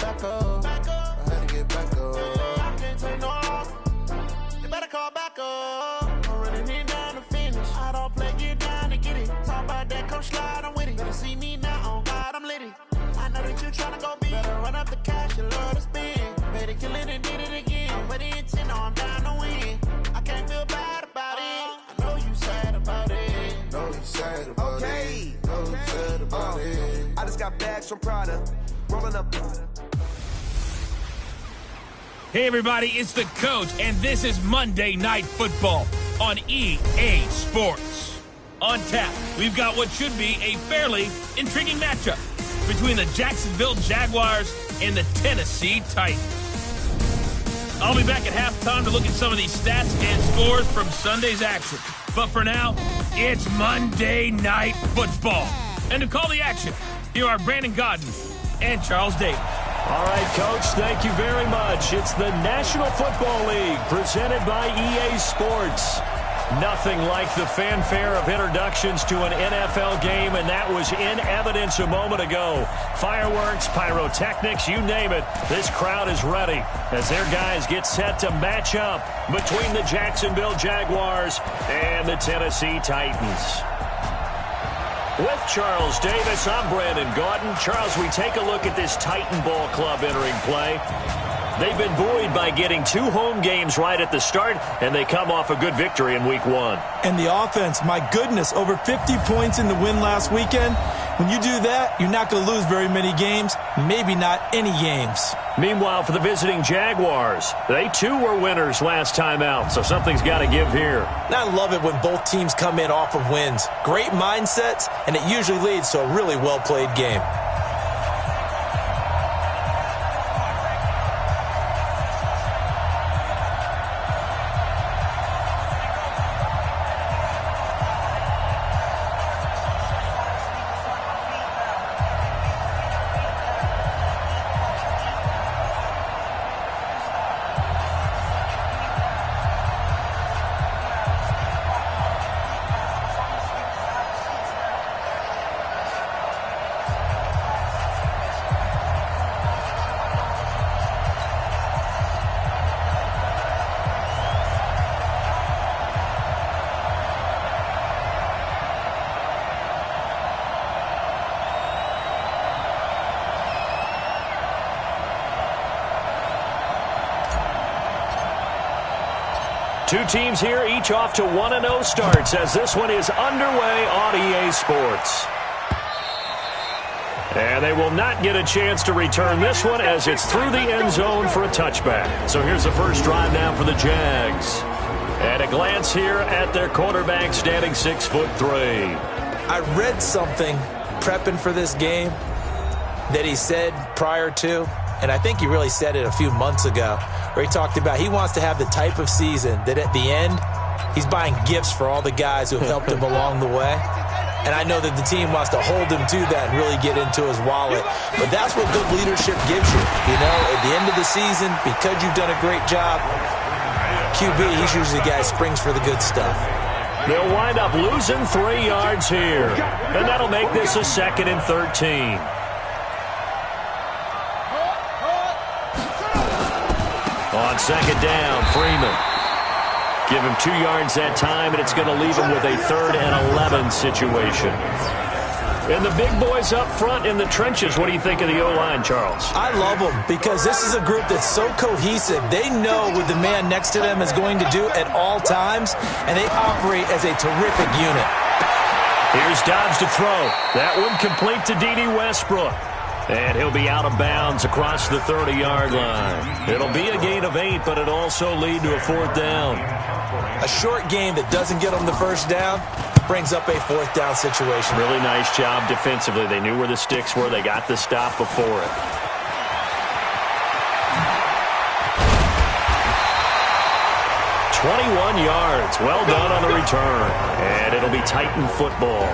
back up. I had to get back up. I can't take no loss. You better call back up. I'm really need down to finish. I don't play, get down to get it. Talk about that, come slide, I'm with it. Better see me now, on God, I'm litty. I know that you tryna go big. Better run up the cash, you love to spend. Better kill it and did it again. I'm with the intent, no, I'm down to win. I can't feel bad about it. I know you sad about it. Know you sad about it. Know you sad about it. I just got bags from Prada. Rolling up. Hey everybody, it's the Coach, and this is Monday Night Football on EA Sports. On tap, we've got what should be a fairly intriguing matchup between the Jacksonville Jaguars and the Tennessee Titans. I'll be back at halftime to look at some of these stats and scores from Sunday's action. But for now, it's Monday Night Football. And to call the action, here are Brandon Godden and Charles Davis. All right, Coach, thank you very much. It's the National Football League presented by EA Sports. Nothing like the fanfare of introductions to an NFL game, and that was in evidence a moment ago. Fireworks, pyrotechnics, you name it. This crowd is ready as their guys get set to match up between the Jacksonville Jaguars and the Tennessee Titans. With Charles Davis, I'm Brandon Gaudin. Charles, we take a look at this Titan Ball Club entering play. They've been buoyed by getting 2 home games right at the start, and they come off a good victory in Week 1. And the offense, my goodness, over 50 points in the win last weekend. When you do that, you're not going to lose very many games, maybe not any games. Meanwhile, for the visiting Jaguars, they too were winners last time out, so something's got to give here. And I love it when both teams come in off of wins. Great mindsets, and it usually leads to a really well-played game. Two teams here, each off to 1-0 starts as this one is underway on EA Sports. And they will not get a chance to return this one as it's through the end zone for a touchback. So here's the first drive now for the Jags. And a glance here at their quarterback standing 6'3". I read something prepping for this game that he said prior to, and I think he really said it a few months ago, where he talked about he wants to have the type of season that at the end, he's buying gifts for all the guys who have helped him along the way. And I know that the team wants to hold him to that and really get into his wallet. But that's what good leadership gives you. You know, at the end of the season, because you've done a great job, QB, he's usually the guy who springs for the good stuff. They'll wind up losing 3 yards here. And that'll make this a 2nd and 13. On 2nd down, Freeman. Give him 2 yards that time, and it's going to leave him with a 3rd and 11 situation. And the big boys up front in the trenches, what do you think of the O-line, Charles? I love them because this is a group that's so cohesive. They know what the man next to them is going to do at all times, and they operate as a terrific unit. Here's Dobbs to throw. That one complete to D.D. Westbrook. And he'll be out of bounds across the 30-yard line. It'll be a gain of 8, but it'll also lead to a 4th down. A short game that doesn't get them the first down brings up a 4th down situation. Really nice job defensively. They knew where the sticks were. They got the stop before it. "21 yards. Well done on the return. And it'll be Titan football.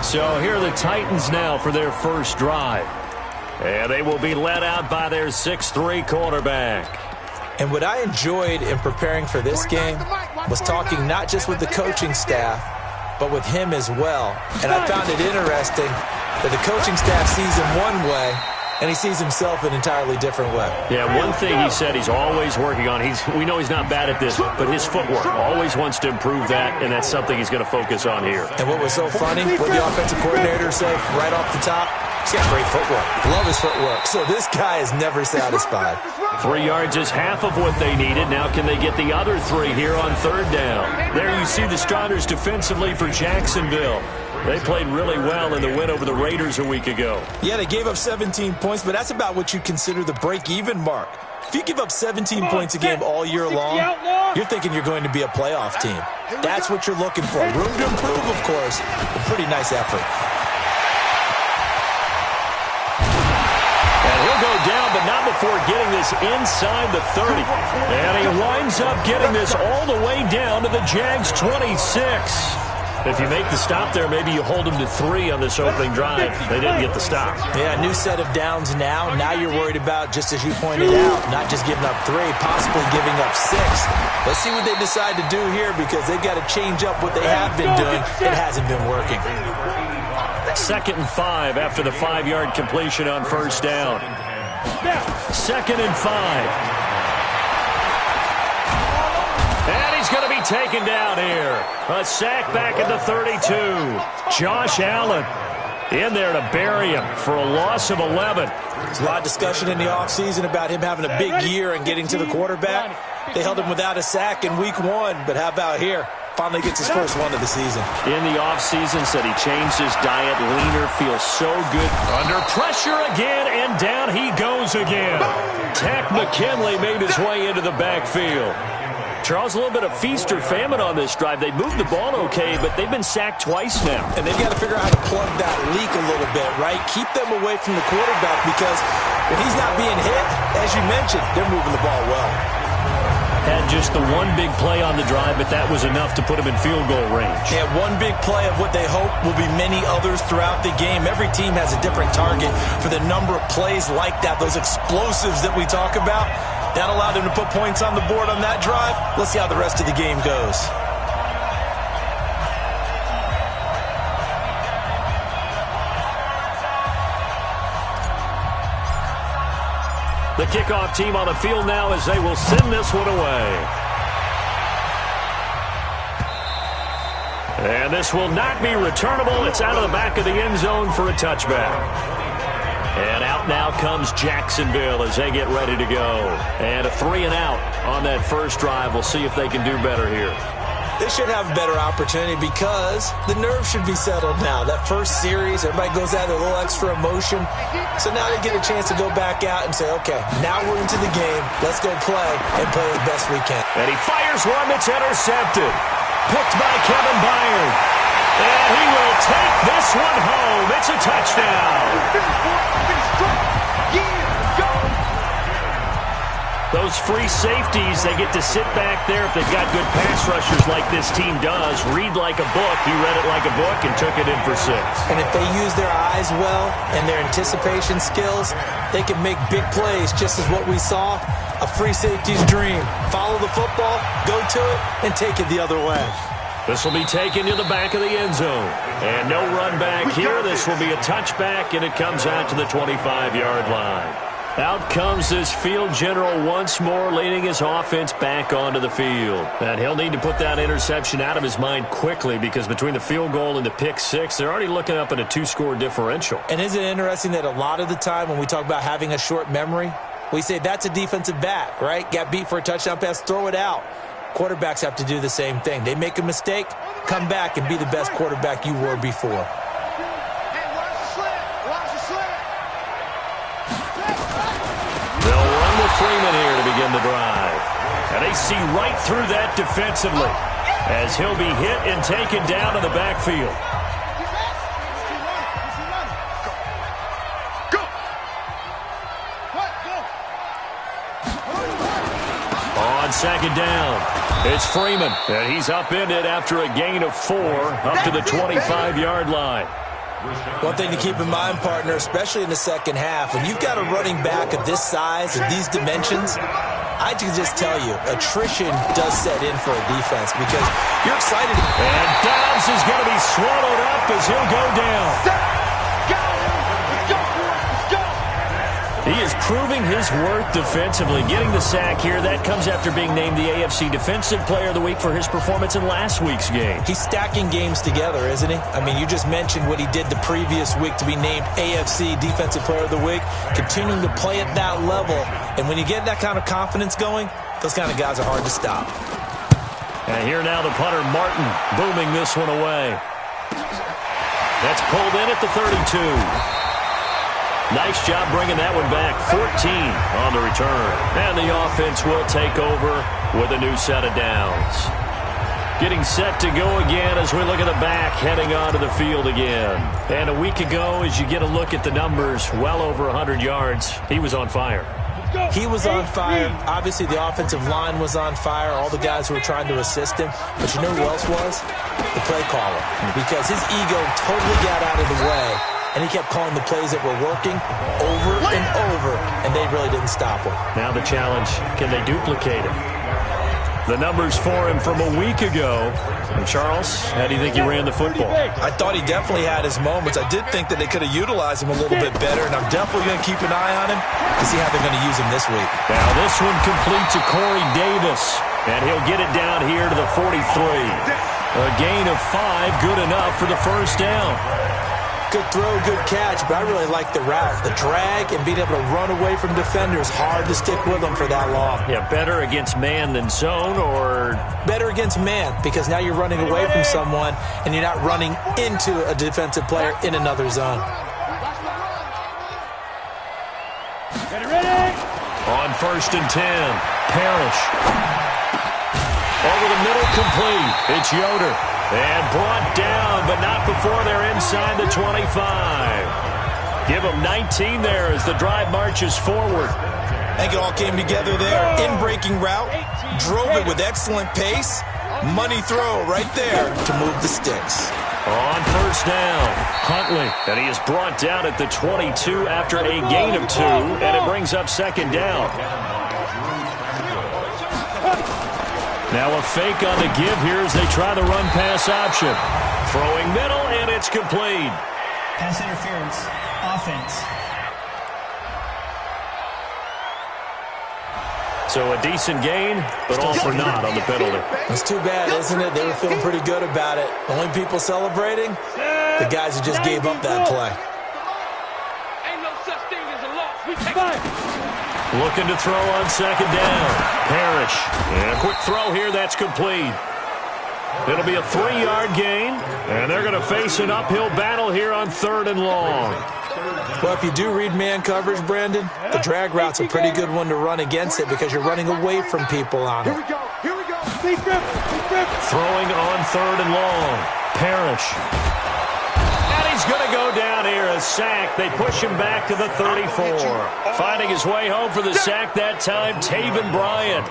So here are the Titans now for their first drive. And they will be led out by their 6'3" quarterback. And what I enjoyed in preparing for this game was talking not just with the coaching staff, but with him as well. And I found it interesting that the coaching staff sees him one way, and he sees himself an entirely different way. Yeah, one thing he said he's always working on, we know he's not bad at this, but his footwork, always wants to improve that, and that's something he's going to focus on here. And what was so funny, what the offensive coordinator said right off the top, he's got great footwork. Love his footwork. So this guy is never satisfied. 3 yards is half of what they needed. Now can they get the other 3 here on third down? There you see the starters defensively for Jacksonville. They played really well in the win over the Raiders a week ago. Yeah, they gave up 17 points, but that's about what you consider the break-even mark. If you give up 17 points a game all year long, you're thinking you're going to be a playoff team. That's what you're looking for. Room to improve, of course. A pretty nice effort. And he'll go down, but not before getting this inside the 30. And he winds up getting this all the way down to the Jags' 26. If you make the stop there, maybe you hold them to 3 on this opening drive. They didn't get the stop. Yeah, new set of downs now. Now you're worried about, just as you pointed out, not just giving up 3, possibly giving up 6. Let's see what they decide to do here because they've got to change up what they have been doing. It hasn't been working. 2nd and 5 after the 5-yard completion on first down. 2nd and 5. And he's going to be taken down here. A sack back at the 32. Josh Allen in there to bury him for a loss of 11. There's a lot of discussion in the offseason about him having a big year and getting to the quarterback. They held him without a sack in week 1, but how about here? Finally gets his first one of the season. In the offseason, said he changed his diet, leaner, feels so good. Under pressure again, and down he goes again. Takk McKinley made his way into the backfield. Charles, a little bit of feast or famine on this drive. They moved the ball okay, but they've been sacked twice now. And they've got to figure out how to plug that leak a little bit, right? Keep them away from the quarterback because when he's not being hit, as you mentioned, they're moving the ball well. Had just the one big play on the drive, but that was enough to put him in field goal range. Yeah, one big play of what they hope will be many others throughout the game. Every team has a different target for the number of plays like that, those explosives that we talk about. That allowed them to put points on the board on that drive. Let's see how the rest of the game goes. The kickoff team on the field now as they will send this one away. And this will not be returnable. It's out of the back of the end zone for a touchback. And out now comes Jacksonville as they get ready to go. And a 3 and out on that first drive. We'll see if they can do better here. They should have a better opportunity because the nerves should be settled now. That first series, everybody goes out with a little extra emotion. So now they get a chance to go back out and say, okay, now we're into the game. Let's go play and play as best we can. And he fires one that's intercepted. Picked by Kevin Byard. And he will take this one home. It's a touchdown. Those free safeties, they get to sit back there if they've got good pass rushers like this team does. Read like a book. He read it like a book and took it in for 6. And if they use their eyes well and their anticipation skills, they can make big plays, just as what we saw. A free safety's dream. Follow the football, go to it, and take it the other way. This will be taken to the back of the end zone. And no run back here. This will be a touchback, and it comes out to the 25-yard line. Out comes this field general once more, leading his offense back onto the field. And he'll need to put that interception out of his mind quickly because between the field goal and the pick 6, they're already looking up at a 2-score differential. And isn't it interesting that a lot of the time when we talk about having a short memory, we say that's a defensive back, right? Got beat for a touchdown pass, throw it out. Quarterbacks have to do the same thing. They make a mistake, come back and be the best quarterback you were before. Freeman here to begin the drive. And they see right through that defensively as he'll be hit and taken down in the backfield. On second down, it's Freeman. And he's upended after a gain of 4 up to the 25-yard line. One thing to keep in mind, partner, especially in the second half, when you've got a running back of this size and these dimensions, I can just tell you, attrition does set in for a defense because you're excited. And Dobbs is going to be swallowed up as he'll go down. proving his worth defensively. Getting the sack here, that comes after being named the AFC Defensive Player of the Week for his performance in last week's game. He's stacking games together, isn't he? I mean, you just mentioned what he did the previous week to be named AFC Defensive Player of the Week, continuing to play at that level. And when you get that kind of confidence going, those kind of guys are hard to stop. And here now the punter, Martin, booming this one away. That's pulled in at the 32. Nice job bringing that one back. 14 on the return. And the offense will take over with a new set of downs. Getting set to go again as we look at the back, heading onto the field again. And a week ago, as you get a look at the numbers, well over 100 yards, he was on fire. He was on fire. Obviously, the offensive line was on fire. All the guys who were trying to assist him. But you know who else was? The play caller. Because his ego totally got out of the way, and he kept calling the plays that were working over and over, and they really didn't stop him. Now the challenge, can they duplicate it? The numbers for him from a week ago. And Charles, how do you think he ran the football? I thought he definitely had his moments. I did think that they could have utilized him a little bit better, and I'm definitely going to keep an eye on him to see how they're going to use him this week. Now this one complete to Corey Davis, and he'll get it down here to the 43. A gain of 5, good enough for the first down. Good throw, good catch, but I really like the route. The drag and being able to run away from defenders, hard to stick with them for that long. Yeah, better against man than zone, or? Better against man, because now you're running away from someone and you're not running into a defensive player in another zone. On 1st and 10, Parrish. Over the middle, complete. It's Yoder. And brought down, but not before they're inside the 25. Give them 19 there as the drive marches forward. I think it all came together there. In-breaking route, drove it with excellent pace. Money throw right there to move the sticks. On 1st down, Huntley. And he is brought down at the 22 after a gain of 2, and it brings up 2nd down. Now a fake on the give here as they try the run-pass option. Throwing middle, and it's complete. Pass interference, offense. So a decent gain, but all for naught on the penalty. It's too bad, isn't it? They were feeling pretty good about it. The only people celebrating, the guys who just gave up that play. Ain't no such thing as a loss. We take Looking to throw on 2nd down. Parrish. And a quick throw here, that's complete. It'll be a 3-yard gain, and they're going to face an uphill battle here on 3rd and long. Well, if you do read man coverage, Brandon, the drag route's a pretty good one to run against it because you're running away from people on it. Here we go. Throwing on 3rd and long. Parrish. And he's going to go down here, a sack. They push him back to the 34. Finding his way home for the sack that time, Taven Bryan.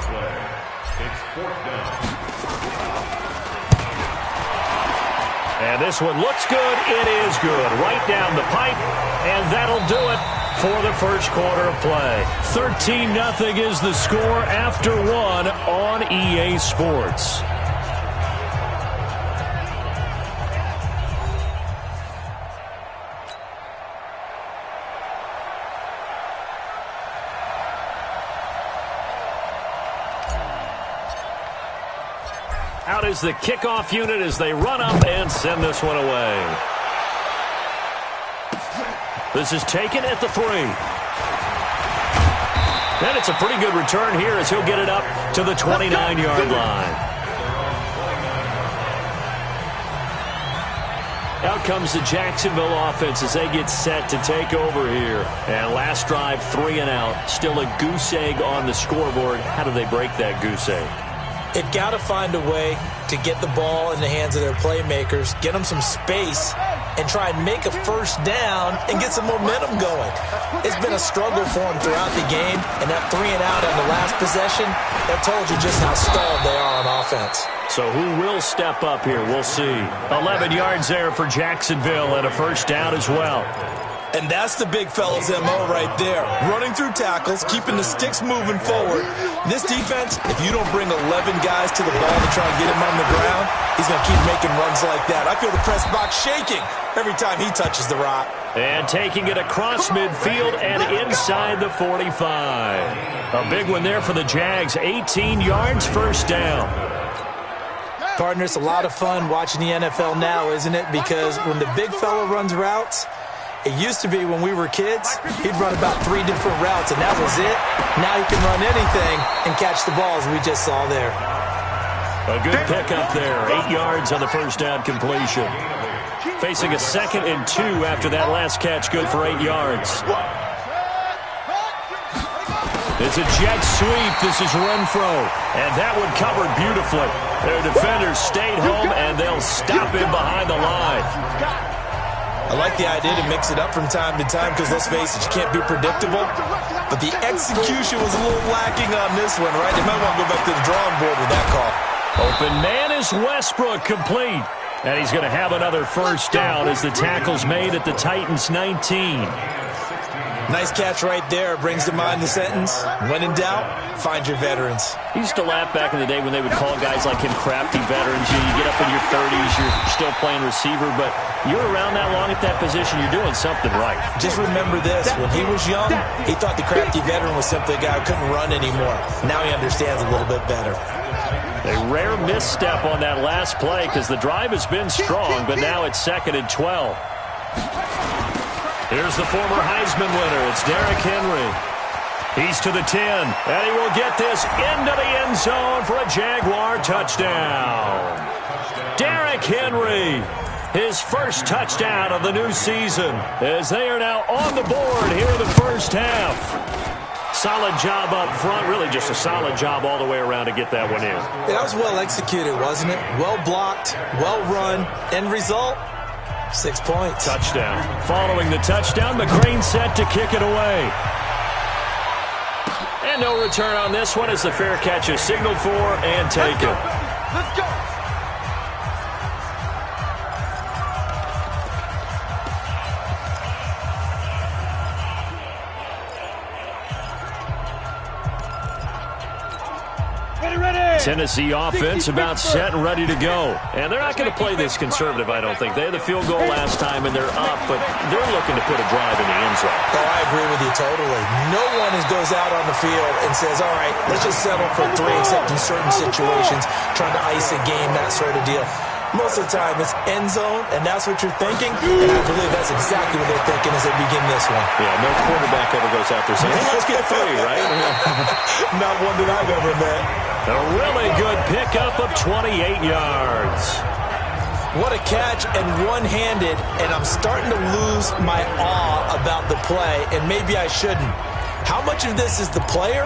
And this one looks good. It is good. Right down the pipe. And that'll do it for the first quarter of play. 13-0 is the score after 1 on EA Sports. Out is the kickoff unit as they run up and send this one away. This is taken at the 3. And it's a pretty good return here as he'll get it up to the 29-yard line. Out comes the Jacksonville offense as they get set to take over here. And last drive, 3 and out. Still a goose egg on the scoreboard. How do they break that goose egg? They've got to find a way to get the ball in the hands of their playmakers, get them some space, and try and make a first down and get some momentum going. It's been a struggle for them throughout the game, and that 3 and out on the last possession, that told you just how stalled they are on offense. So who will step up here? We'll see. 11 yards there for Jacksonville and a first down as well. And that's the big fella's MO right there. Running through tackles, keeping the sticks moving forward. This defense, if you don't bring 11 guys to the ball to try and get him on the ground, he's going to keep making runs like that. I feel the press box shaking every time he touches the rock. And taking it across midfield and inside the 45. A big one there for the Jags. 18 yards, first down. Partner, it's a lot of fun watching the NFL now, isn't it? Because when the big fella runs routes, it used to be when we were kids, he'd run about 3 different routes, and that was it. Now he can run anything and catch the balls we just saw there. A good pickup there. 8 yards on the first down completion. Facing a 2nd and 2 after that last catch, good for 8 yards. It's a jet sweep. This is Renfro. And that one covered beautifully. Their defenders stayed home, and they'll stop him behind the line. I like the idea to mix it up from time to time because, let's face it, you can't be predictable. But the execution was a little lacking on this one, right? They might want to go back to the drawing board with that call. Open man is Westbrook, complete. And he's going to have another first down as the tackle's made at the Titans' 19. Nice catch right there. Brings to mind the sentence, when in doubt, find your veterans. He used to laugh back in the day when they would call guys like him crafty veterans. You get up in your 30s, you're still playing receiver, but you're around that long at that position, you're doing something right. Just remember this. When he was young, he thought the crafty veteran was simply a guy who couldn't run anymore. Now he understands a little bit better. A rare misstep on that last play because the drive has been strong, but now it's 2nd and 12. Here's the former Heisman winner. It's Derrick Henry. He's to the 10, and he will get this into the end zone for a Jaguar touchdown. Derrick Henry, his first touchdown of the new season, as they are now on the board here in the first half. Solid job up front, really just a solid job all the way around to get that one in. That was well executed, wasn't it? Well blocked, well run. End result, 6 points. Touchdown. Following the touchdown, McCrane set to kick it away. And no return on this one as the fair catch is signaled for and taken. Let's go. Tennessee offense about set and ready to go. And they're not going to play this conservative, I don't think. They had the field goal last time, and they're up, but they're looking to put a drive in the end zone. Oh, I agree with you totally. No one goes out on the field and says, all right, let's just settle for 3, except in certain situations, trying to ice a game, that sort of deal. Most of the time, it's end zone, and that's what you're thinking, and I believe that's exactly what they're thinking as they begin this one. Yeah, no quarterback ever goes out there saying, hey, let's get 3, right? Not one that I've ever met. A really good pickup of 28 yards. What a catch, and one-handed, and I'm starting to lose my awe about the play, and maybe I shouldn't. How much of this is the player?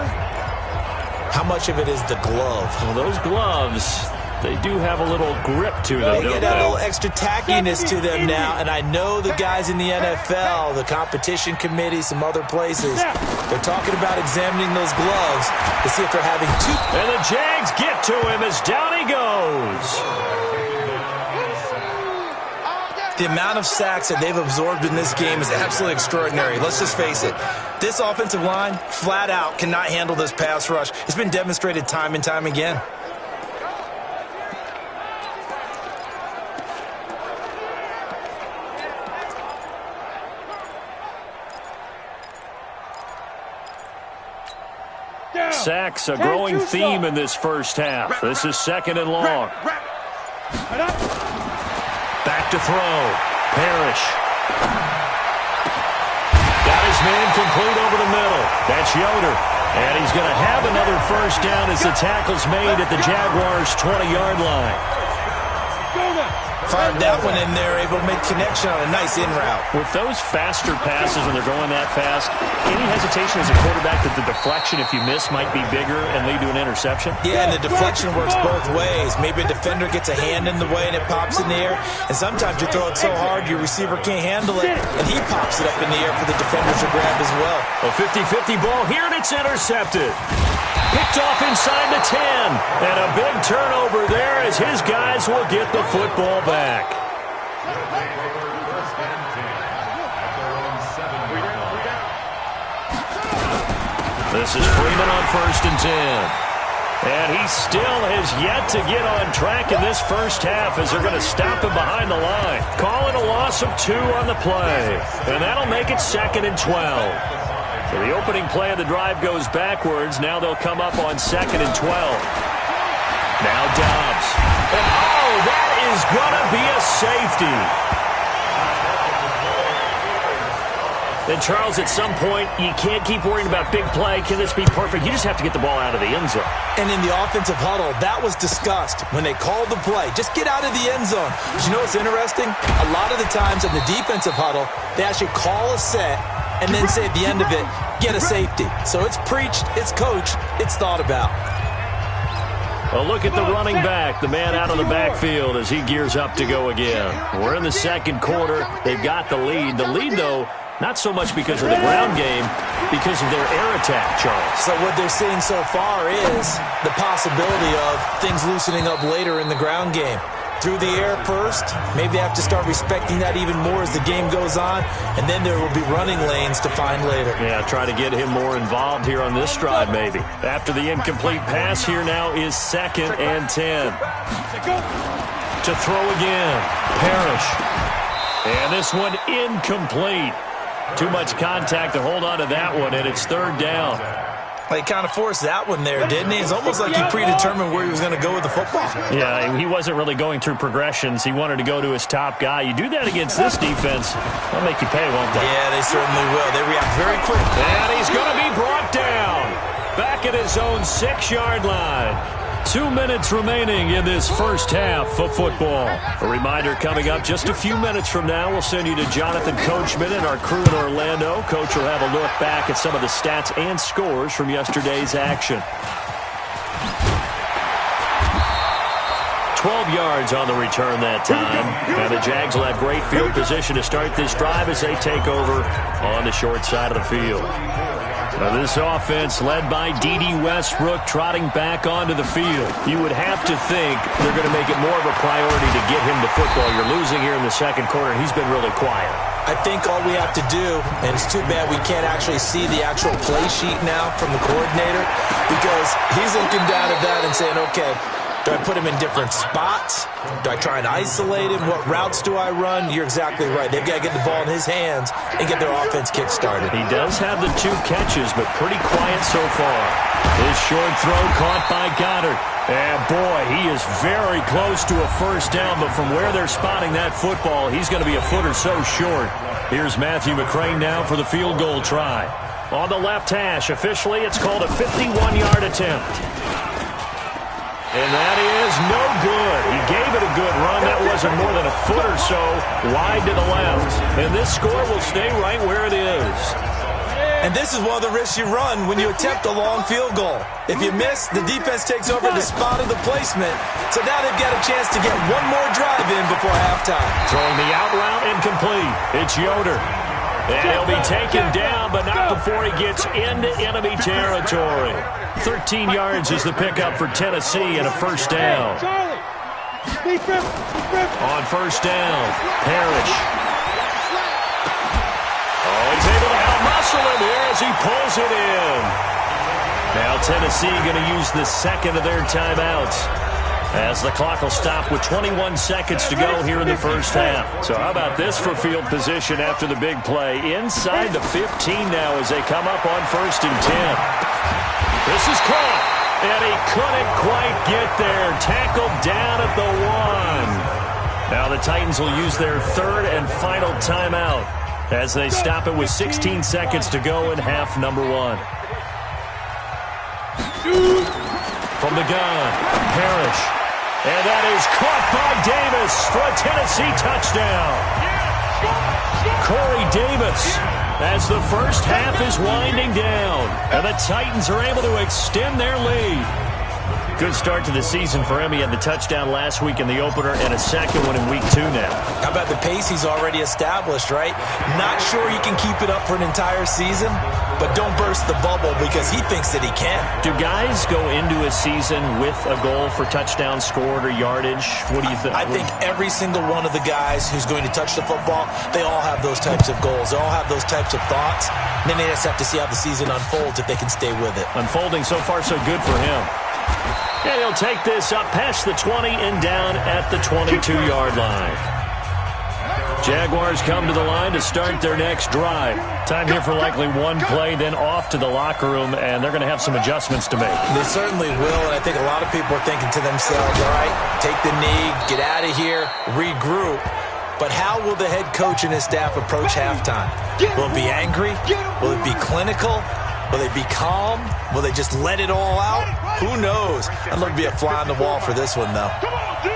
How much of it is the glove? Well, those gloves, they do have a little grip to them, They get a little extra tackiness to them now, and I know the guys in the NFL, the competition committee, some other places, they're talking about examining those gloves to see if they're having too... And the Jags get to him as down he goes. The amount of sacks that they've absorbed in this game is absolutely extraordinary. Let's just face it. This offensive line, flat out, cannot handle this pass rush. It's been demonstrated time and time again. Sacks, a growing theme in this first half. This is 2nd and long. Back to throw. Parrish. Got his man complete over the middle. That's Yoder. And he's going to have another first down as the tackle's made at the Jaguars' 20-yard line. Fired that one in there, able to make connection on a nice in route. With those faster passes when they're going that fast, any hesitation as a quarterback that the deflection, if you miss, might be bigger and lead to an interception? Yeah, and the deflection works both ways. Maybe a defender gets a hand in the way and it pops in the air, and sometimes you throw it so hard your receiver can't handle it, and he pops it up in the air for the defenders to grab as well. A 50-50 ball here, and it's intercepted. Picked off inside the 10, and a big turnover there as his guys will get the football back. This is Freeman on 1st and 10. And he still has yet to get on track in this first half as they're going to stop him behind the line. Calling a loss of 2 on the play. And that'll make it 2nd and 12. So the opening play of the drive goes backwards. Now they'll come up on 2nd and 12. Now Dobbs. And oh, that is going to be a safety. And, Charles, at some point, you can't keep worrying about big play. Can this be perfect? You just have to get the ball out of the end zone. And in the offensive huddle, that was discussed when they called the play. Just get out of the end zone. But you know what's interesting? A lot of the times in the defensive huddle, they actually call a set and then say at the end of it, get a safety. So it's preached, it's coached, it's thought about. A look at the running back, the man out of the backfield as he gears up to go again. We're in the second quarter. They've got the lead. The lead, though, not so much because of the ground game, because of their air attack, Charles. So what they're seeing so far is the possibility of things loosening up later in the ground game. Through the air first, maybe they have to start respecting that even more as the game goes on, and then there will be running lanes to find later. Yeah, try to get him more involved here on this drive, maybe. After the incomplete pass, here now is 2nd and 10. To throw again, Parrish. And this one incomplete. Too much contact to hold on to that one, and it's 3rd down. He kind of forced that one there, didn't he? It's almost like he predetermined where he was going to go with the football. Yeah, he wasn't really going through progressions. He wanted to go to his top guy. You do that against this defense, they'll make you pay, won't they? Yeah, they certainly will. They react very quick. And he's going to be brought down back at his own 6-yard line. 2 minutes remaining in this first half of football. A reminder coming up just a few minutes from now. We'll send you to Jonathan Coachman and our crew in Orlando. Coach will have a look back at some of the stats and scores from yesterday's action. 12 yards on the return that time. And the Jags will have great field position to start this drive as they take over on the short side of the field. Now this offense led by D.D. Westbrook trotting back onto the field. You would have to think they're going to make it more of a priority to get him the football. You're losing here in the second quarter, and he's been really quiet. I think all we have to do, and it's too bad we can't actually see the actual play sheet now from the coordinator, because he's looking down at that and saying, okay, do I put him in different spots? Do I try and isolate him? What routes do I run? You're exactly right. They've got to get the ball in his hands and get their offense kick-started. He does have the 2 catches, but pretty quiet so far. His short throw caught by Goddard. And, boy, he is very close to a first down, but from where they're spotting that football, he's going to be a foot or so short. Here's Matthew McCrane now for the field goal try. On the left hash, officially, it's called a 51-yard attempt. And that is no good. He gave it a good run. That wasn't more than a foot or so wide to the left. And this score will stay right where it is. And this is one of the risks you run when you attempt a long field goal. If you miss, the defense takes over the spot of the placement. So now they've got a chance to get one more drive in before halftime. Throwing the out route incomplete. It's Yoder. And he'll be taken down, but not before he gets into enemy territory. 13 yards is the pickup for Tennessee and a first down. On first down, Parrish. Oh, he's able to out-muscle him here as he pulls it in. Now Tennessee going to use the second of their timeouts, as the clock will stop with 21 seconds to go here in the first half. So how about this for field position after the big play? Inside the 15 now as they come up on 1st and 10. This is caught, and he couldn't quite get there. Tackled down at the 1. Now the Titans will use their 3rd and final timeout as they stop it with 16 seconds to go in half number 1. From the gun, Parrish. And that is caught by Davis for a Tennessee touchdown. Corey Davis, as the first half is winding down, and the Titans are able to extend their lead. Good start to the season for him. He had the touchdown last week in the opener and a second one in week 2 now. How about the pace he's already established, right? Not sure he can keep it up for an entire season, but don't burst the bubble because he thinks that he can. Do guys go into a season with a goal for touchdown scored or yardage? What do you think? I think every single one of the guys who's going to touch the football, they all have those types of goals. They all have those types of thoughts. And then they just have to see how the season unfolds if they can stay with it. Unfolding so far so good for him. And he'll take this up past the 20 and down at the 22-yard line. Jaguars come to the line to start their next drive. Time here for likely one play, then off to the locker room, and they're going to have some adjustments to make. They certainly will, and I think a lot of people are thinking to themselves, all right, take the knee, get out of here, regroup. But how will the head coach and his staff approach halftime? Will it be angry? Will it be clinical? Will they be calm? Will they just let it all out? Who knows? I'd love to be a fly on the wall for this one, though. Come on, D.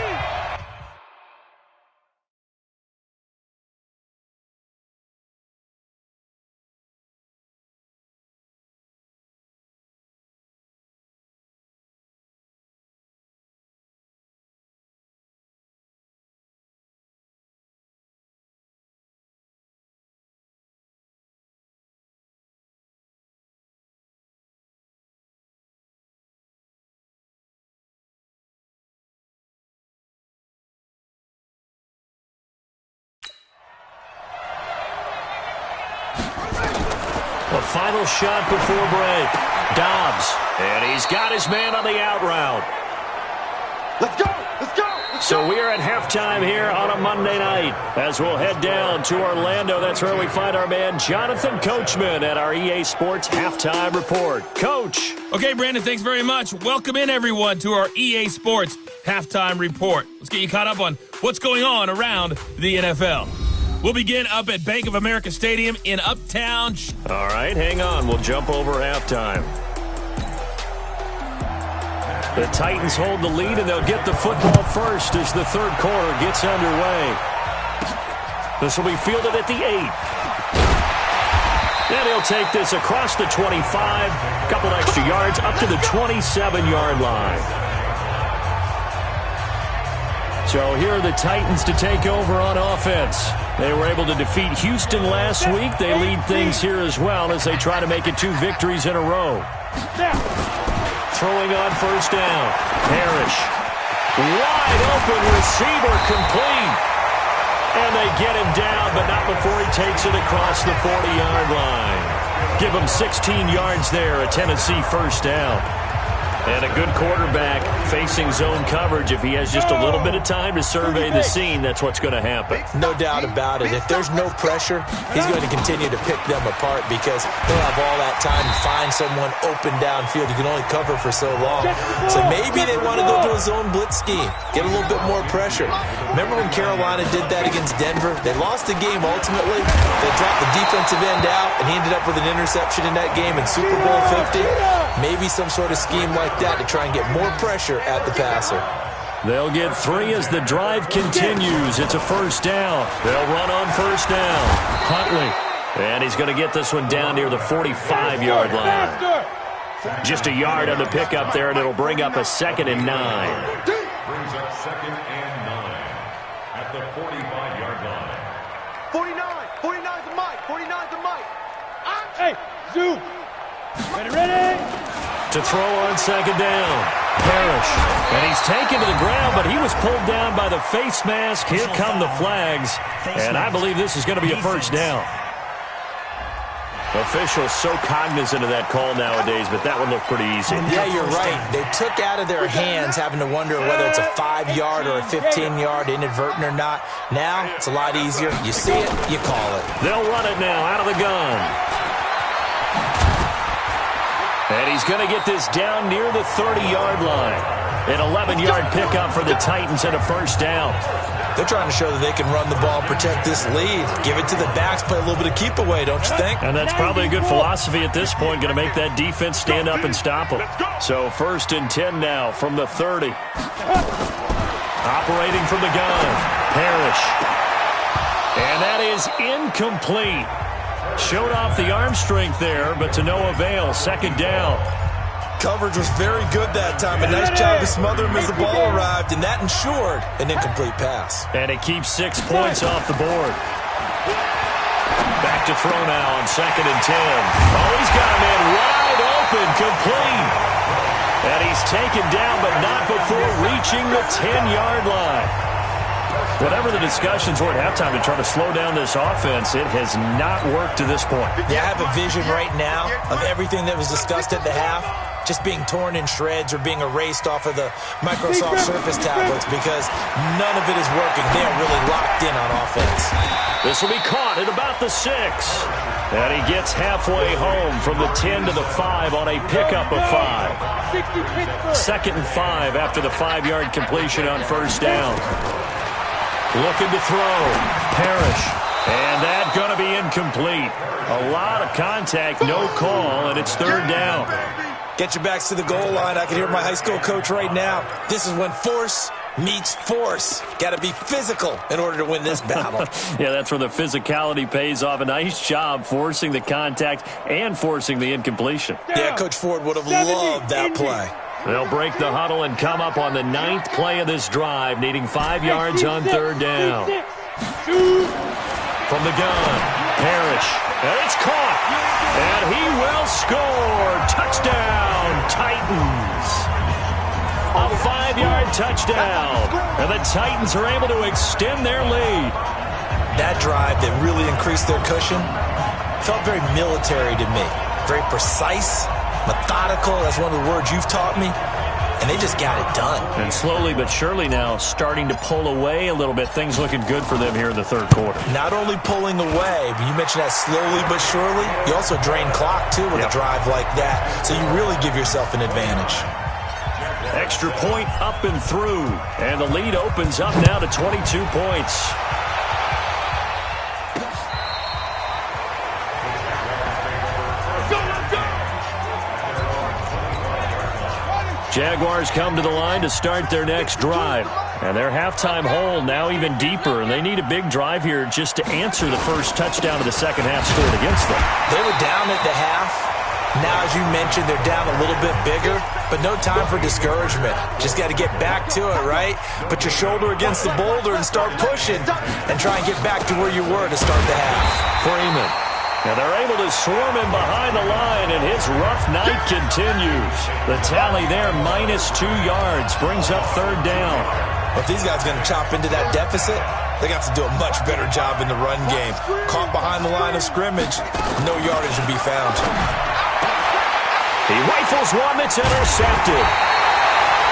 The final shot before break. Dobbs. And he's got his man on the out route. Let's go. Let's go. So we are at halftime here on a Monday night as we'll head down to Orlando. That's where we find our man Jonathan Coachman at our EA Sports Halftime Report. Coach. Okay, Brandon, thanks very much. Welcome in, everyone, to our EA Sports Halftime Report. Let's get you caught up on what's going on around the NFL. We'll begin up at Bank of America Stadium in Uptown. All right, hang on. We'll jump over halftime. The Titans hold the lead, and they'll get the football first as the third quarter gets underway. This will be fielded at the 8. And he'll take this across the 25, couple extra yards, up to the 27-yard line. So here are the Titans to take over on offense. They were able to defeat Houston last week. They lead things here as well as they try to make it 2 victories in a row. Throwing on first down. Parrish. Wide open receiver complete. And they get him down, but not before he takes it across the 40-yard line. Give him 16 yards there, a Tennessee first down. And a good quarterback facing zone coverage. If he has just a little bit of time to survey the scene, that's what's going to happen. No doubt about it. If there's no pressure, he's going to continue to pick them apart because he'll have all that time to find someone open downfield. You can only cover for so long. So maybe they want to go to a zone blitz scheme, get a little bit more pressure. Remember when Carolina did that against Denver? They lost the game ultimately. They dropped the defensive end out, and he ended up with an interception in that game in Super Bowl 50. Maybe some sort of scheme like that to try and get more pressure at the passer. They'll get 3 as the drive continues. It's a first down. They'll run on first down. Huntley. And he's going to get this one down near the 45-yard line. Just a yard on the pickup there, and it'll bring up a 2nd and 9. Brings up 2nd and 9 at the 45-yard line. 49's the mic. 49's the mic. Hey, Zoo. Ready. To throw on 2nd down. Parrish. And he's taken to the ground, but he was pulled down by the face mask. Here come the flags. And I believe this is going to be a first down. Officials so cognizant of that call nowadays, but that one looked pretty easy. Yeah, you're right. They took out of their hands having to wonder whether it's a 5-yard or a 15-yard inadvertent or not. Now, it's a lot easier. You see it, you call it. They'll run it now out of the gun. And he's going to get this down near the 30-yard line. An 11-yard pickup for the Titans and a first down. They're trying to show that they can run the ball, protect this lead, give it to the backs, play a little bit of keep away, don't you think? And that's probably a good philosophy at this point, going to make that defense stand up and stop them. So 1st and 10 now from the 30. Operating from the gun, Parrish. And that is incomplete. Showed off the arm strength there, but to no avail. 2nd down. Coverage was very good that time. A nice job to smother him as the ball arrived, and that ensured an incomplete pass. And it keeps 6 points off the board. Back to throw now on 2nd and 10. Oh, he's got a man wide open, complete. And he's taken down, but not before reaching the 10-yard line. Whatever the discussions were at halftime to try to slow down this offense, it has not worked to this point. Yeah, I have a vision right now of everything that was discussed at the half just being torn in shreds or being erased off of the Microsoft Surface tablets because none of it is working. They are really locked in on offense. This will be caught at about the 6. And he gets halfway home from the 10 to the 5 on a pickup of 5. 2nd and 5 after the 5-yard completion on first down. Looking to throw. Parrish. And that's going to be incomplete. A lot of contact, no call, and it's 3rd down. Get your backs to the goal line. I can hear my high school coach right now. This is when force meets force. Got to be physical in order to win this battle. Yeah, that's where the physicality pays off. A nice job forcing the contact and forcing the incompletion. Yeah, Coach Ford would have loved that play. They'll break the huddle and come up on the 9th play of this drive, needing 5 yards on 3rd down. From the gun, Parrish. And it's caught. And he will score. Touchdown, Titans. A 5-yard touchdown. And the Titans are able to extend their lead. That drive that really increased their cushion felt very military to me. Very precise, methodical. That's one of the words you've taught me. And they just got it done. And slowly but surely now starting to pull away a little bit. Things looking good for them here in the 3rd quarter. Not only pulling away, but you mentioned that slowly but surely. You also drain clock, too, with a drive like that. So you really give yourself an advantage. Extra point up and through. And the lead opens up now to 22 points. Jaguars come to the line to start their next drive. And their halftime hole now even deeper. And they need a big drive here just to answer the first touchdown of the second half scored against them. They were down at the half. Now, as you mentioned, they're down a little bit bigger, but no time for discouragement. Just got to get back to it, right? Put your shoulder against the boulder and start pushing and try and get back to where you were to start the half. Freeman. And they're able to swarm him behind the line, and his rough night continues. The tally there, -2 yards, brings up 3rd down. If these guys are going to chop into that deficit, they got to do a much better job in the run game. Caught behind the line of scrimmage, no yardage to be found. He rifles one that's intercepted.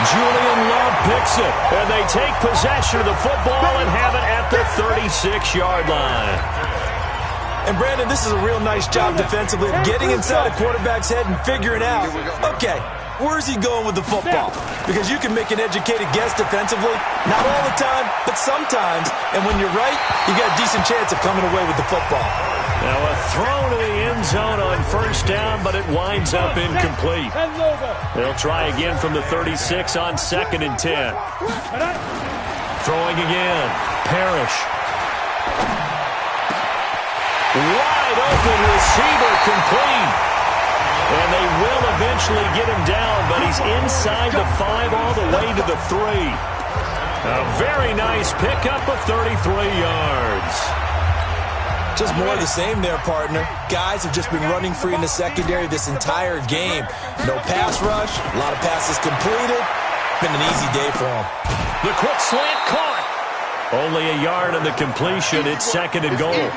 Julian Love picks it, and they take possession of the football and have it at the 36-yard line. And, Brandon, this is a real nice job defensively of getting inside a quarterback's head and figuring out, okay, where's he going with the football? Because you can make an educated guess defensively, not all the time, but sometimes. And when you're right, you got a decent chance of coming away with the football. Now a throw to the end zone on first down, but it winds up incomplete. They'll try again from the 36 on 2nd and 10. Throwing again. Parrish. Wide open receiver, complete. And they will eventually get him down, but he's inside the 5 all the way to the 3. A very nice pickup of 33 yards. Just more of the same there, partner. Guys have just been running free in the secondary this entire game. No pass rush, a lot of passes completed. Been an easy day for them. The quick slant caught. Only a yard on the completion. It's 2nd and goal.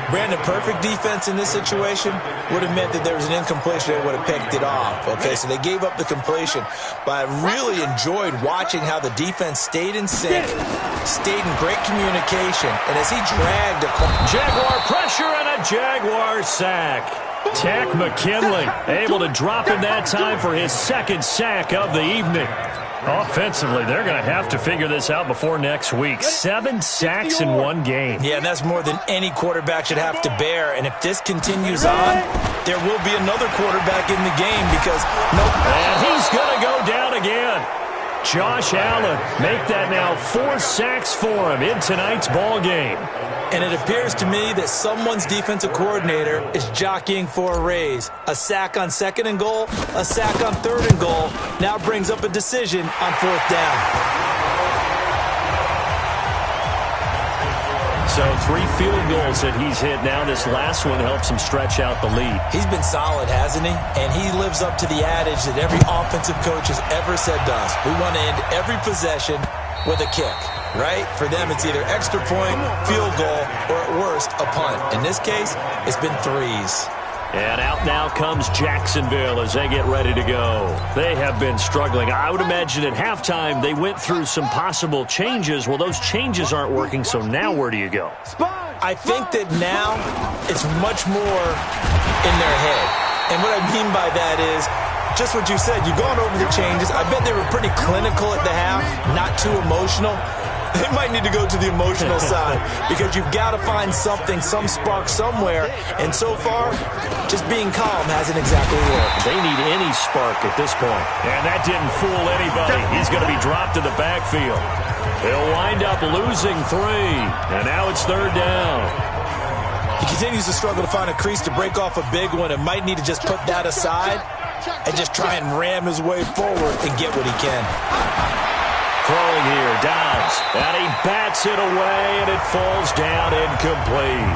Brandon, perfect defense in this situation would have meant that there was an incompletion. They would have picked it off. Okay, so they gave up the completion. But I really enjoyed watching how the defense stayed in sync, stayed in great communication, and as he dragged a Jaguar pressure and a Jaguar sack. Tack McKinley able to drop in that time for his 2nd sack of the evening. Offensively, they're going to have to figure this out before next week. 7 sacks in one game. Yeah, and that's more than any quarterback should have to bear. And if this continues on, there will be another quarterback in the game because And he's going to go down again. Josh Allen make that now 4 sacks for him in tonight's ball game. And it appears to me that someone's defensive coordinator is jockeying for a raise. A sack on 2nd and goal, a sack on 3rd and goal, now brings up a decision on 4th down. So 3 field goals that he's hit now. This last one helps him stretch out the lead. He's been solid, hasn't he? And he lives up to the adage that every offensive coach has ever said to us. We want to end every possession with a kick, right? For them, it's either extra point, field goal, or at worst, a punt. In this case, it's been 3s. And out now comes Jacksonville as they get ready to go. They have been struggling. I would imagine at halftime they went through some possible changes. Well, those changes aren't working, so now where do you go? I think that now it's much more in their head. And what I mean by that is just what you said. You've gone over the changes. I bet they were pretty clinical at the half, not too emotional. They might need to go to the emotional side because you've got to find something, some spark somewhere. And so far, just being calm hasn't exactly worked. They need any spark at this point. And that didn't fool anybody. He's going to be dropped to the backfield. They'll wind up losing 3. And now it's 3rd down. He continues to struggle to find a crease to break off a big one and might need to just put that aside and just try and ram his way forward and get what he can. Throwing here, Downs, and he bats it away, and it falls down incomplete.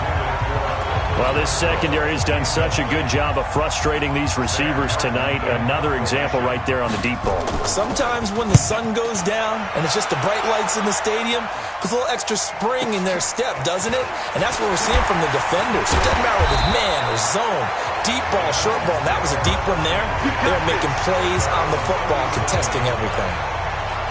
Well, this secondary has done such a good job of frustrating these receivers tonight. Another example right there on the deep ball. Sometimes when the sun goes down and it's just the bright lights in the stadium, there's a little extra spring in their step, doesn't it? And that's what we're seeing from the defenders. It doesn't matter whether it's man or zone, deep ball, short ball. That was a deep one there. They're making plays on the football, contesting everything.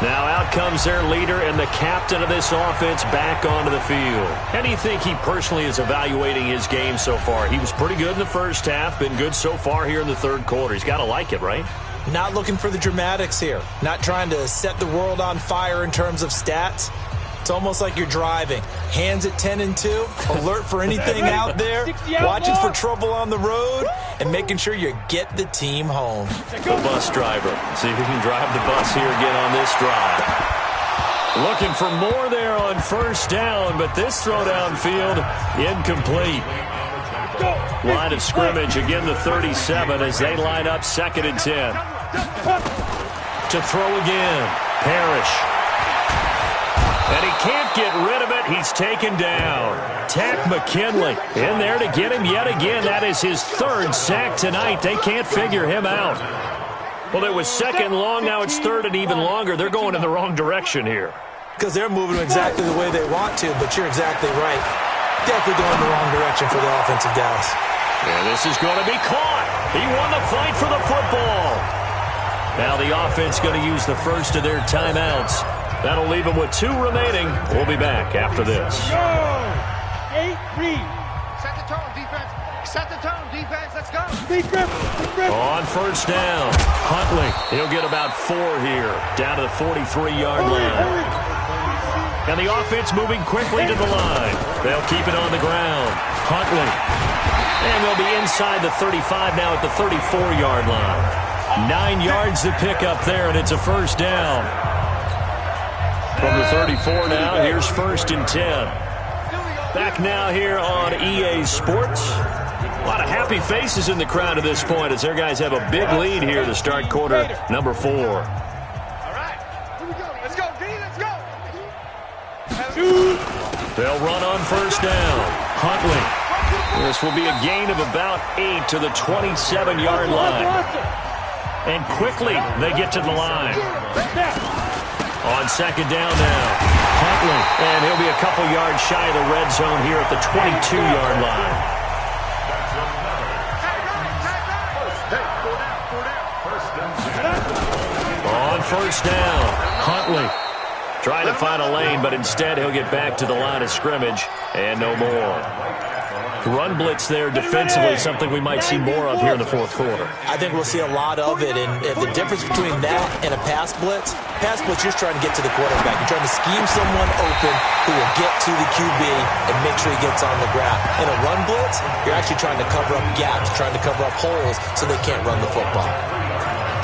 Now out comes their leader and the captain of this offense back onto the field. How do you think he personally is evaluating his game so far? He was pretty good in the first half, been good so far here in the 3rd quarter. He's got to like it, right? Not looking for the dramatics here. Not trying to set the world on fire in terms of stats. It's almost like you're driving. Hands at 10 and 2, alert for anything out there, watching for trouble on the road, and making sure you get the team home. The bus driver. See if he can drive the bus here again on this drive. Looking for more there on 1st down, but this throw downfield incomplete. Line of scrimmage, again the 37 as they line up 2nd and 10. To throw again, Parrish. And he can't get rid of it. He's taken down. Tack McKinley in there to get him yet again. That is his 3rd sack tonight. They can't figure him out. Well, it was 2nd long. Now it's 3rd and even longer. They're going in the wrong direction here. Because they're moving exactly the way they want to, but you're exactly right. Definitely going in the wrong direction for the offensive guys. And this is going to be caught. He won the fight for the football. Now the offense going to use the first of their timeouts. That'll leave them with 2 remaining. We'll be back after this. 8, read. Set the tone, defense. Set the tone, defense. Let's go. Big grip. On 1st down, Huntley. He'll get about 4 here, down to the 43-yard line. And the offense moving quickly to the line. They'll keep it on the ground. Huntley. And they'll be inside the 35 now at the 34-yard line. 9 yards to pick up there, and it's a 1st down. From the 34 now, here's 1st and 10. Back now here on EA Sports. A lot of happy faces in the crowd at this point as their guys have a big lead here to start quarter number 4. All right. Here we go. Let's go, D. Let's go. They'll run on 1st down. Huntley. This will be a gain of about 8 to the 27-yard line. And quickly they get to the line. On 2nd down now, Huntley, and he'll be a couple yards shy of the red zone here at the 22-yard line. On 1st down, Huntley trying to find a lane, but instead he'll get back to the line of scrimmage and no more. Run blitz there defensively, something we might see more of here in the 4th quarter. I think we'll see a lot of it, and the difference between that and a pass blitz, you're just trying to get to the quarterback. You're trying to scheme someone open who will get to the QB and make sure he gets on the ground. In a run blitz, you're actually trying to cover up gaps, trying to cover up holes so they can't run the football.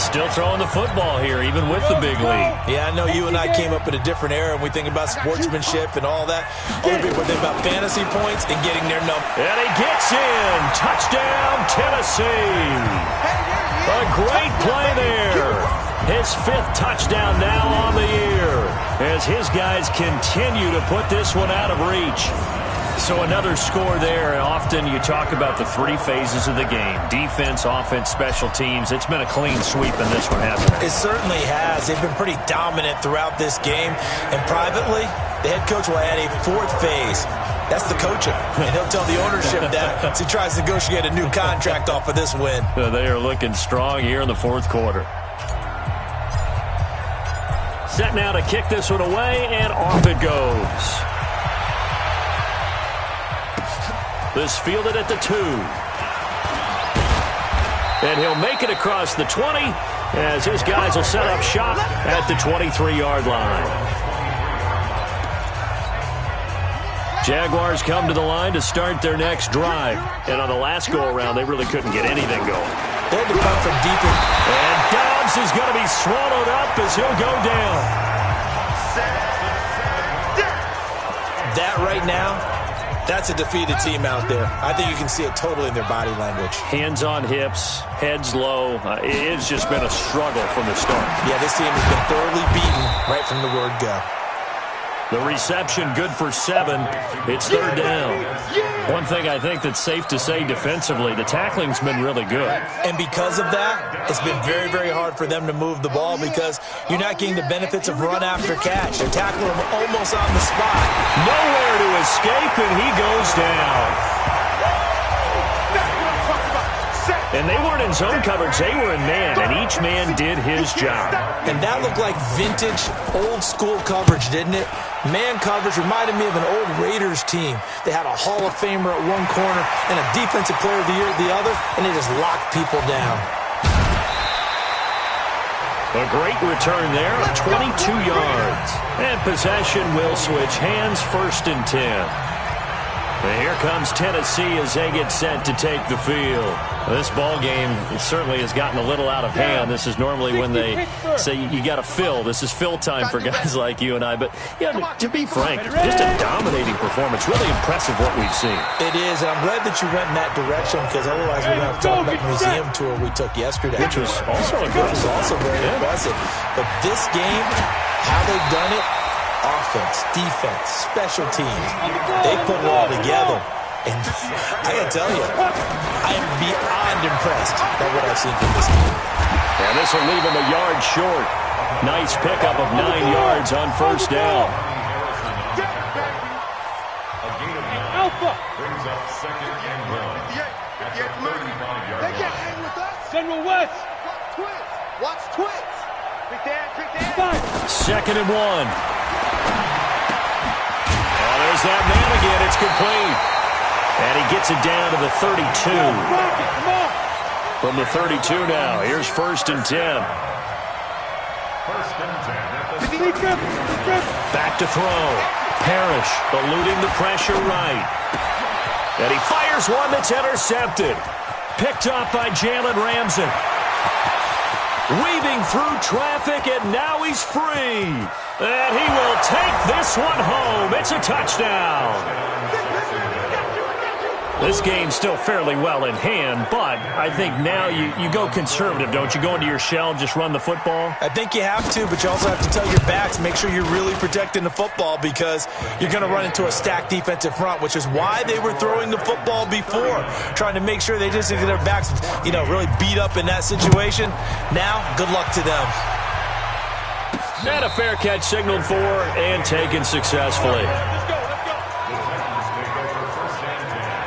Still throwing the football here, even with the big lead. Yeah, I know you and I came up in a different era, and we think about sportsmanship and all that. Other people think about fantasy points and getting their number. And he gets in. Touchdown, Tennessee. A great play there. His 5th touchdown now on the year as his guys continue to put this one out of reach. So another score there, and often you talk about the three phases of the game. Defense, offense, special teams. It's been a clean sweep in this one, hasn't it? It certainly has. They've been pretty dominant throughout this game. And privately, the head coach will add a fourth phase. That's the coaching. And he'll tell the ownership that as he tries to negotiate a new contract off of this win. They are looking strong here in the fourth quarter. Set now to kick this one away, and off it goes. This fielded at the 2. And he'll make it across the 20 as his guys will set up shop at the 23-yard line. Jaguars come to the line to start their next drive. And on the last go-around, they really couldn't get anything going. They had to come from deep in. And Dobbs is going to be swallowed up as he'll go down. That right now, that's a defeated team out there. I think you can see it totally in their body language. Hands on hips, heads low. It's just been a struggle from the start. Yeah, this team has been thoroughly beaten right from the word go. The reception good for 7. It's third down. One thing I think that's safe to say defensively, the tackling's been really good. And because of that, it's been very, very hard for them to move the ball because you're not getting the benefits of run after catch. They're tackling him almost on the spot. Nowhere to escape, and he goes down. And they weren't in zone coverage. They were in man, and each man did his job. And that looked like vintage, old-school coverage, didn't it? Man coverage reminded me of an old Raiders team. They had a Hall of Famer at one corner and a Defensive Player of the Year at the other, and they just locked people down. A great return there, 22 yards. And possession will switch hands, 1st and 10. And here comes Tennessee as they get set to take the field. This ball game certainly has gotten a little out of hand. This is normally when they say you got to fill. This is fill time for guys like you and I. But yeah, to be frank, just a dominating performance. Really impressive what we've seen. It is, and I'm glad that you went in that direction because otherwise we're going to have to talk about the museum tour we took yesterday. Which was also impressive. Which was also very impressive. But this game, how they've done it, offense, defense, special teams, they put it all together. And I got to tell you, I am beyond impressed by what I've seen from this team. And this will leave him a yard short. Nice pickup of 9 yards on 1st down. A gain of 9 brings up 2nd and 1 at the 35-yard line. They can't hang with us. Central West. Watch twins. Big Dan. 2nd and 1. Oh, there's that man again. It's complete. And he gets it down to the 32. From the 32 now. Here's 1st and 10. 1st and 10. Back to throw. Parrish eluding the pressure right. And he fires one that's intercepted. Picked up by Jalen Ramsey. Weaving through traffic, and now he's free. And he will take this one home. It's a touchdown. This game's still fairly well in hand, but I think now you go conservative, don't you? Go into your shell, just run the football? I think you have to, but you also have to tell your backs, make sure you're really protecting the football because you're going to run into a stacked defensive front, which is why they were throwing the football before, trying to make sure they just get their backs, really beat up in that situation. Now, good luck to them. And a fair catch signaled for and taken successfully.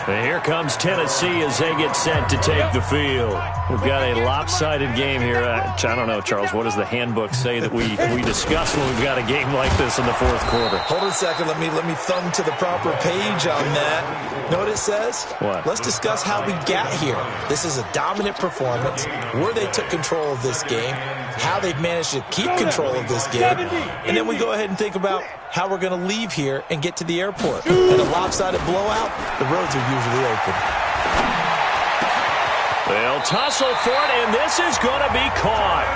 And here comes Tennessee as they get set to take the field. We've got a lopsided game here. I don't know, Charles, what does the handbook say that we discuss when we've got a game like this in the fourth quarter? Hold on a second. Let me thumb to the proper page on that. Know what it says? What? Let's discuss how we got here. This is a dominant performance, where they took control of this game, how they've managed to keep control of this game, and then we go ahead and think about how we're going to leave here and get to the airport. In a lopsided blowout, the roads are usually open. They'll tussle for it, and this is going to be caught.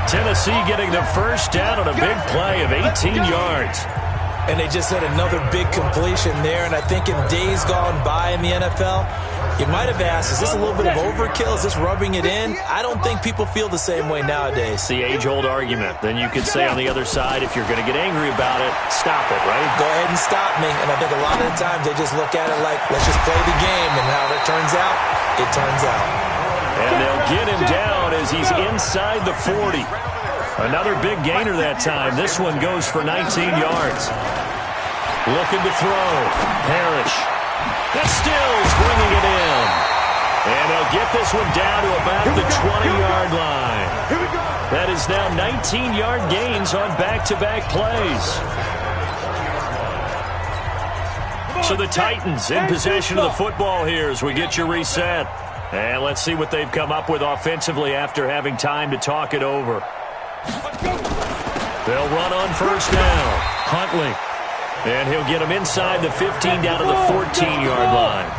Tennessee getting the first down on a big play of 18 yards. And they just had another big completion there, and I think in days gone by in the NFL, You might have asked, is this a little bit of overkill? Is this rubbing it in? I don't think people feel the same way nowadays. It's the age-old argument. Then you could say on the other side, if you're going to get angry about it, stop it, right? Go ahead and stop me. And I think a lot of the times they just look at it like, let's just play the game. And however it turns out, it turns out. And they'll get him down as he's inside the 40. Another big gainer that time. This one goes for 19 yards. Looking to throw. Parrish. That's Stills bringing it in. And they'll get this one down to about the 20-yard line. That is now 19-yard gains on back-to-back plays. So the Titans in possession of the football here as we get you reset. And let's see what they've come up with offensively after having time to talk it over. They'll run on first down. Huntley. And he'll get him inside the 15 down to the 14-yard line.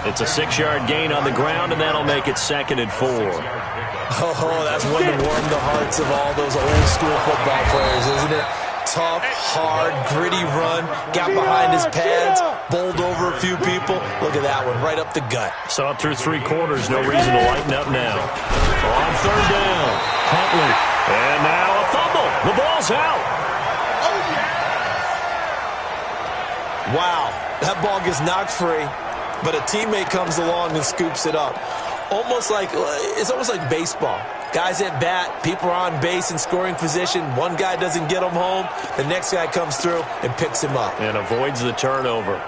It's a 6-yard gain on the ground, and that'll make it 2nd and 4. Oh, that's one to warm the hearts of all those old-school football players, isn't it? Tough, hard, gritty run, got behind his pads, bowled over a few people. Look at that one, right up the gut. Saw it through 3 quarters, no reason to lighten up now. On third down, Huntley. And now a fumble. The ball's out. Wow, that ball gets knocked free, but a teammate comes along and scoops it up. It's almost like baseball. Guys at bat, people are on base in scoring position. One guy doesn't get him home. The next guy comes through and picks him up. And avoids the turnover.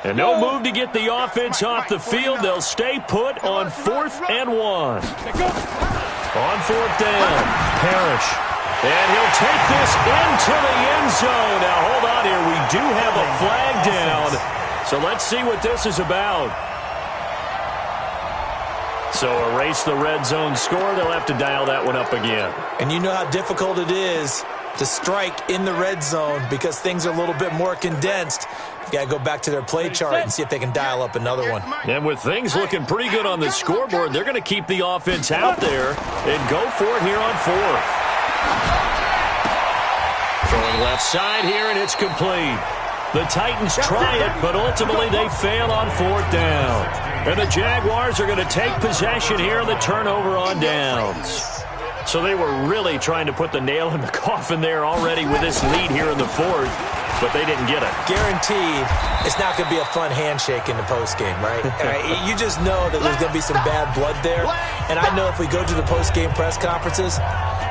And no move to get the offense off the field. They'll stay put on 4th and 1. On 4th down, Parrish. And he'll take this into the end zone. Now, hold on here. We do have a flag down. So let's see what this is about. So erase the red zone score. They'll have to dial that one up again. And you know how difficult it is to strike in the red zone because things are a little bit more condensed. You got to go back to their play chart and see if they can dial up another one. And with things looking pretty good on the scoreboard, they're going to keep the offense out there and go for it here on 4th. Throwing left side here, and it's complete. The Titans try it, but ultimately they fail on 4th down. And the Jaguars are going to take possession here on the turnover on downs. So they were really trying to put the nail in the coffin there already with this lead here in the 4th, but they didn't get it. Guaranteed it's not going to be a fun handshake in the postgame, right? You just know that there's going to be some bad blood there. And I know if we go to the postgame press conferences,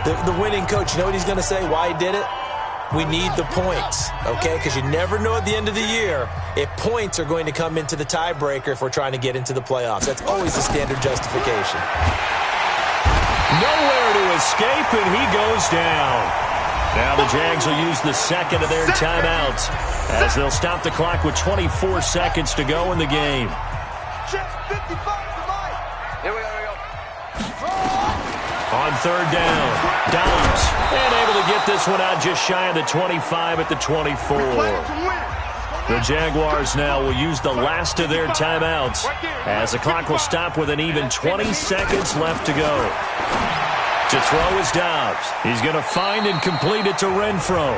the winning coach, you know what he's going to say, why he did it? We need the points, okay? Because you never know at the end of the year if points are going to come into the tiebreaker if we're trying to get into the playoffs. That's always the standard justification. Nowhere to escape, and he goes down. Now the Jags will use the 2nd of their timeouts as they'll stop the clock with 24 seconds to go in the game. On 3rd down, Dobbs, and able to get this one out just shy of the 25 at the 24. The Jaguars now will use the last of their timeouts as the clock will stop with an even 20 seconds left to go. To throw is Dobbs. He's going to find and complete it to Renfro.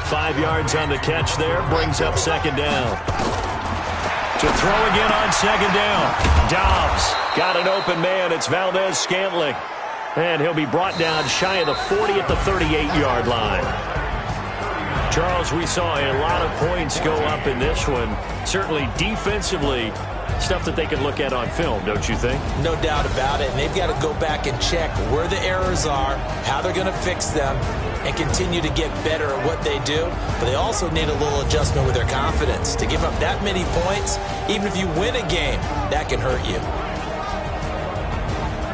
5 yards on the catch there, brings up 2nd down. To throw again on 2nd down. Dobbs got an open man. It's Valdez-Scantling. And he'll be brought down shy of the 40 at the 38-yard line. Charles, we saw a lot of points go up in this one. Certainly defensively, stuff that they can look at on film, don't you think? No doubt about it. And they've got to go back and check where the errors are, how they're going to fix them, and continue to get better at what they do. But they also need a little adjustment with their confidence. To give up that many points, even if you win a game, that can hurt you.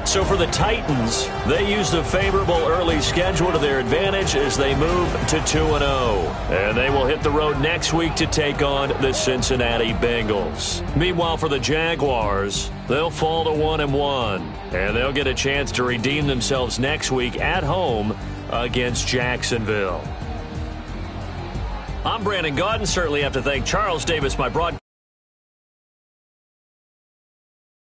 So for the Titans, they used a favorable early schedule to their advantage as they move to 2-0. And they will hit the road next week to take on the Cincinnati Bengals. Meanwhile, for the Jaguars, they'll fall to 1-1. And they'll get a chance to redeem themselves next week at home against Jacksonville. I'm Brandon Gaudin. Certainly have to thank Charles Davis, my broadcast.